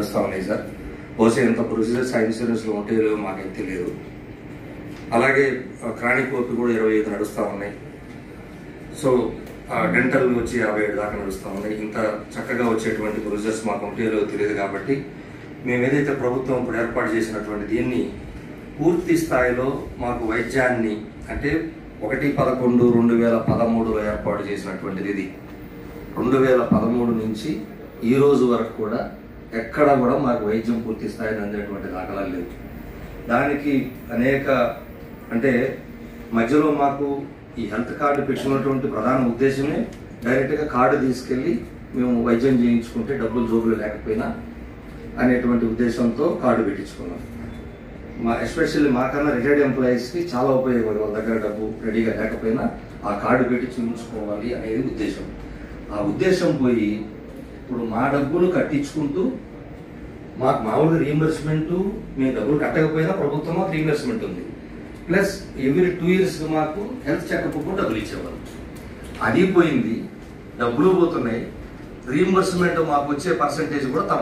నడుస్తూ ఉన్నాయి సార్. బహుశా ఇంత ప్రొసీజర్స్ ఆ ఇన్సూరెన్స్లో ఉంటాయో మాకేం తెలియదు. అలాగే క్రానిక్ ఓపీ కూడా 25 నడుస్తూ ఉన్నాయి. సో డెంటల్ వచ్చి 57 దాకా నడుస్తూ ఉన్నాయి. ఇంత చక్కగా వచ్చేటువంటి ప్రొసీజర్స్ మాకు ఉంటాయో తెలియదు. కాబట్టి మేము ఏదైతే ప్రభుత్వం ఇప్పుడు ఏర్పాటు చేసినటువంటి దీన్ని పూర్తి స్థాయిలో మాకు వైద్యాన్ని అంటే 1/11/2013లో ఏర్పాటు చేసినటువంటిది ఇది. 2013 నుంచి ఈ రోజు వరకు కూడా ఎక్కడా కూడా మాకు వైద్యం పూర్తి స్థాయిలో అందేటువంటి దాఖలాలు లేవు. దానికి అనేక అంటే మధ్యలో మాకు ఈ హెల్త్ కార్డు పెట్టుకున్నటువంటి ప్రధాన ఉద్దేశమే డైరెక్ట్గా కార్డు తీసుకెళ్ళి మేము వైద్యం చేయించుకుంటే డబ్బులు జోబులు లేకపోయినా అనేటువంటి ఉద్దేశంతో కార్డు పెట్టించుకున్నాం. ఎస్పెషల్లీ మాకన్నా రిటైర్డ్ ఎంప్లాయీస్కి చాలా ఉపయోగపడి వాళ్ళ దగ్గర డబ్బు రెడీగా లేకపోయినా ఆ కార్డు పెట్టి చూపించుకోవాలి అనేది ఉద్దేశం. ఆ ఉద్దేశం పోయి ఇప్పుడు మా డబ్బులు కట్టించుకుంటూ మాకు మామూలుగా రీఎంబర్స్మెంట్ మేము డబ్బులు కట్టకపోయినా ప్రభుత్వం మాకు రీఎంబర్స్మెంట్ ఉంది. ప్లస్ ఎవ్రీ 2 years మాకు హెల్త్ చెకప్ కూడా డబ్బులు ఇచ్చేవాళ్ళు. అది పోయింది, డబ్బులు పోతున్నాయి, రీఎంబర్స్మెంట్ మాకు వచ్చే పర్సంటేజ్ కూడా